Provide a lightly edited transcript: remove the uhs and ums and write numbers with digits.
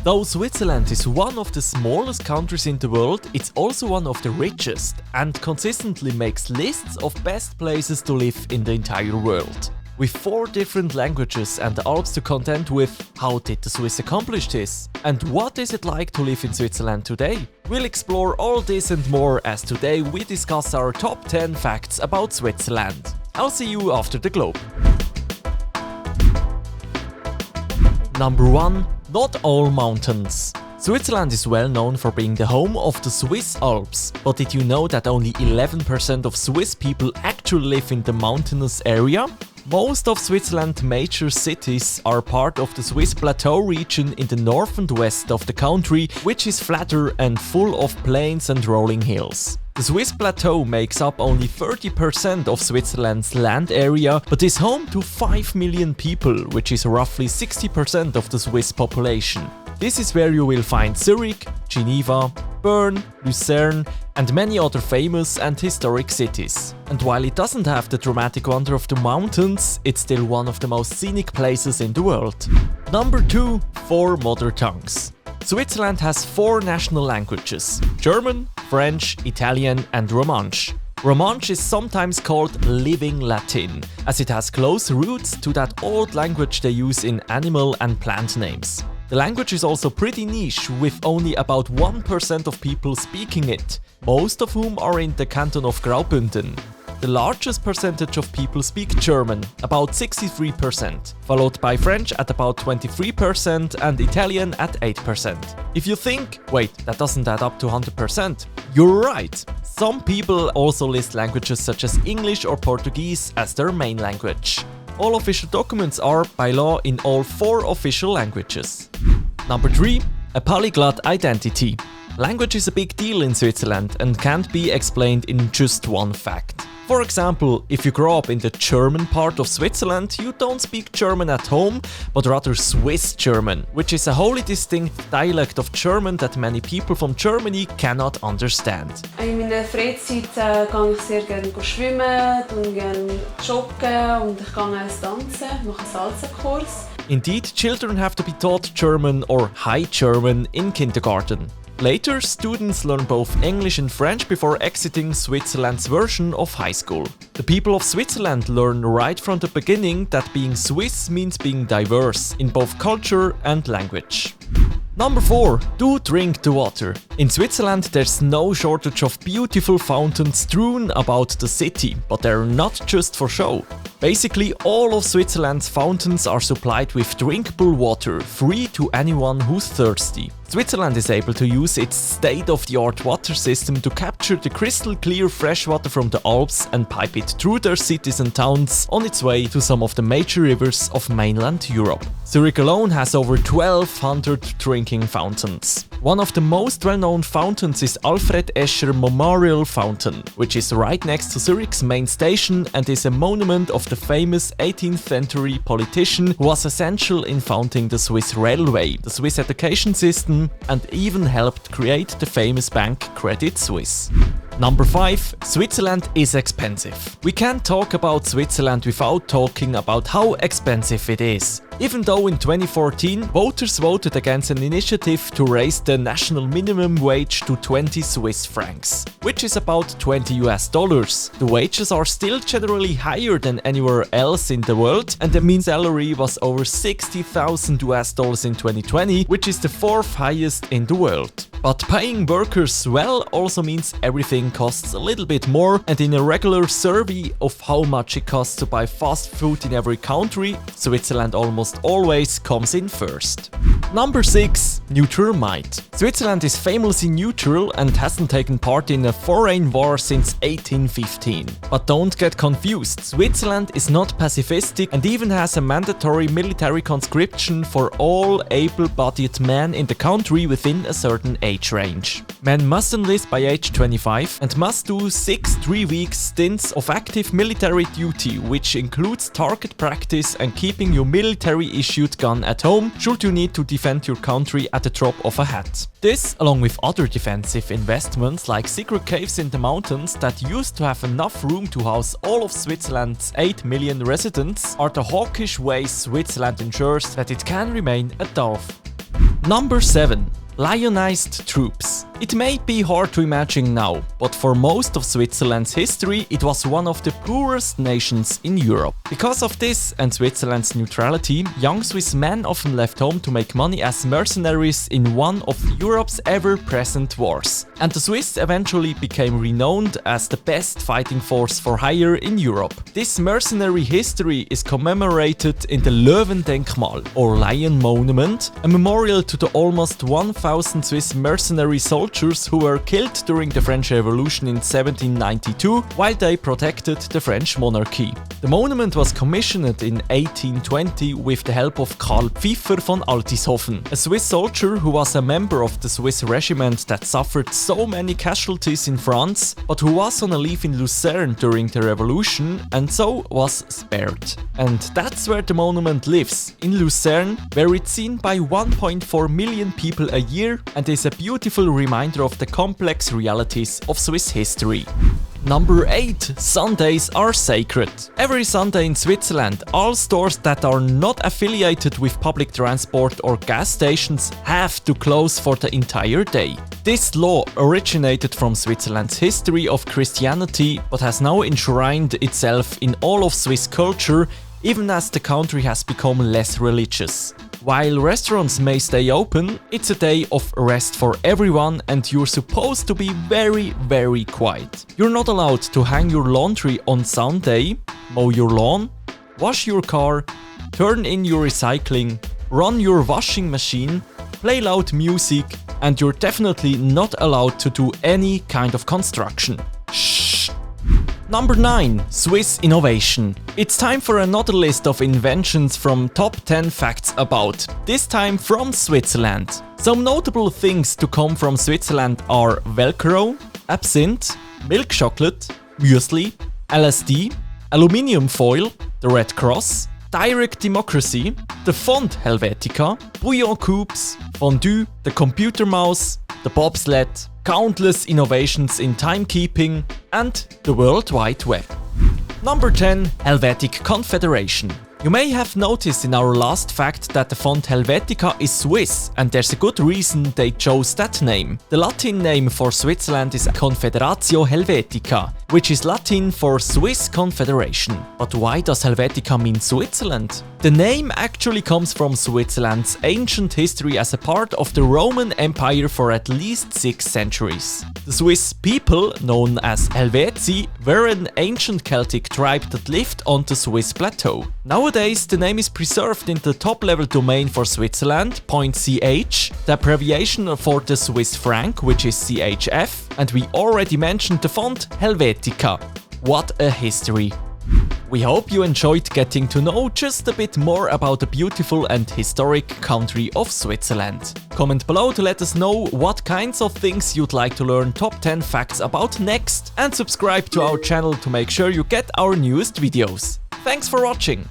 Though Switzerland is one of the smallest countries in the world, it's also one of the richest and consistently makes lists of best places to live in the entire world. With 4 different languages and the Alps to contend with, how did the Swiss accomplish this? And what is it like to live in Switzerland today? We'll explore all this and more as today we discuss our top 10 facts about Switzerland. I'll see you after the globe. Number 1. Not all mountains. Switzerland is well known for being the home of the Swiss Alps, but did you know that only 11% of Swiss people actually live in the mountainous area? Most of Switzerland's major cities are part of the Swiss Plateau region in the north and west of the country, which is flatter and full of plains and rolling hills. The Swiss Plateau makes up only 30% of Switzerland's land area, but is home to 5 million people, which is roughly 60% of the Swiss population. This is where you will find Zurich, Geneva, Bern, Lucerne and many other famous and historic cities. And while it doesn't have the dramatic wonder of the mountains, it's still one of the most scenic places in the world. Number 2. 4 mother tongues. Switzerland has 4 national languages: German, French, Italian and Romansh. Romansh is sometimes called Living Latin, as it has close roots to that old language they use in animal and plant names. The language is also pretty niche, with only about 1% of people speaking it, most of whom are in the canton of Graubünden. The largest percentage of people speak German, about 63%, followed by French at about 23% and Italian at 8%. If you think, wait, that doesn't add up to 100%, you're right. Some people also list languages such as English or Portuguese as their main language. All official documents are, by law, in all 4 official languages. Number 3. A polyglot identity. Language is a big deal in Switzerland and can't be explained in just one fact. For example, if you grow up in the German part of Switzerland, you don't speak German at home, but rather Swiss German, which is a wholly distinct dialect of German that many people from Germany cannot understand. In meiner Freizeit gehe ich sehr gerne schwimmen, gerne joggen und ich gehe tanzen, mache einen Salsa-Kurs. Indeed, children have to be taught German or High German in kindergarten. Later, students learn both English and French before exiting Switzerland's version of high school. The people of Switzerland learn right from the beginning that being Swiss means being diverse in both culture and language. Number 4. Do drink the water. In Switzerland there's no shortage of beautiful fountains strewn about the city, but they're not just for show. Basically, all of Switzerland's fountains are supplied with drinkable water, free to anyone who's thirsty. Switzerland is able to use its state-of-the-art water system to capture the crystal clear freshwater from the Alps and pipe it through their cities and towns on its way to some of the major rivers of mainland Europe. Zurich alone has over 1,200 drinking fountains. One of the most well-known fountains is Alfred Escher Memorial Fountain, which is right next to Zurich's main station and is a monument of the famous 18th century politician who was essential in founding the Swiss railway, the Swiss education system, and even helped create the famous bank Credit Suisse. Number 5. Switzerland is expensive. We can't talk about Switzerland without talking about how expensive it is. Even though in 2014 voters voted against an initiative to raise the national minimum wage to 20 Swiss francs, which is about $20. The wages are still generally higher than anywhere else in the world, and the mean salary was over $60,000 in 2020, which is the 4th highest in the world. But paying workers well also means everything costs a little bit more, and in a regular survey of how much it costs to buy fast food in every country, Switzerland almost always comes in first. Number 6. Neutral might. Switzerland is famously neutral and hasn't taken part in a foreign war since 1815. But don't get confused, Switzerland is not pacifistic and even has a mandatory military conscription for all able-bodied men in the country within a certain age range. Men must enlist by age 25 and must do 6 3-week stints of active military duty, which includes target practice and keeping your military-issued gun at home should you need to defend your country at the drop of a hat. This, along with other defensive investments like secret caves in the mountains that used to have enough room to house all of Switzerland's 8 million residents, are the hawkish ways Switzerland ensures that it can remain a dove. Number 7. Lionized Troops. It may be hard to imagine now, but for most of Switzerland's history it was one of the poorest nations in Europe. Because of this and Switzerland's neutrality, young Swiss men often left home to make money as mercenaries in one of Europe's ever-present wars. And the Swiss eventually became renowned as the best fighting force for hire in Europe. This mercenary history is commemorated in the Löwendenkmal, or Lion Monument, a memorial to the almost 1,000 Swiss mercenary soldiers who were killed during the French Revolution in 1792 while they protected the French monarchy. The monument was commissioned in 1820 with the help of Karl Pfiffer von Altishofen, a Swiss soldier who was a member of the Swiss regiment that suffered so many casualties in France, but who was on a leave in Lucerne during the revolution and so was spared. And that's where the monument lives, in Lucerne, where it's seen by 1.4 million people a year and is a beautiful reminder of the complex realities of Swiss history. Number 8. Sundays are sacred. Every Sunday in Switzerland, all stores that are not affiliated with public transport or gas stations have to close for the entire day. This law originated from Switzerland's history of Christianity, but has now enshrined itself in all of Swiss culture, even as the country has become less religious. While restaurants may stay open, it's a day of rest for everyone and you're supposed to be very quiet. You're not allowed to hang your laundry on Sunday, mow your lawn, wash your car, turn in your recycling, run your washing machine, play loud music, and you're definitely not allowed to do any kind of construction. Shh! Number 9. Swiss innovation. It's time for another list of inventions from top 10 facts about, this time from Switzerland. Some notable things to come from Switzerland are Velcro, absinthe, milk chocolate, muesli, LSD, aluminium foil, the Red Cross, direct democracy, the font Helvetica, bouillon cubes, fondue, the computer mouse, the bobsled, countless innovations in timekeeping, and the World Wide Web. Number 10. Helvetica Confederation. You may have noticed in our last fact that the font Helvetica is Swiss, and there's a good reason they chose that name. The Latin name for Switzerland is Confederatio Helvetica, which is Latin for Swiss Confederation. But why does Helvetica mean Switzerland? The name actually comes from Switzerland's ancient history as a part of the Roman Empire for at least 6 centuries. The Swiss people, known as Helveti, were an ancient Celtic tribe that lived on the Swiss plateau. Nowadays, the name is preserved in the top-level domain for Switzerland, .ch, the abbreviation for the Swiss franc, which is CHF, and we already mentioned the font Helvetica. What a history! We hope you enjoyed getting to know just a bit more about the beautiful and historic country of Switzerland. Comment below to let us know what kinds of things you'd like to learn top 10 facts about next, and subscribe to our channel to make sure you get our newest videos. Thanks for watching!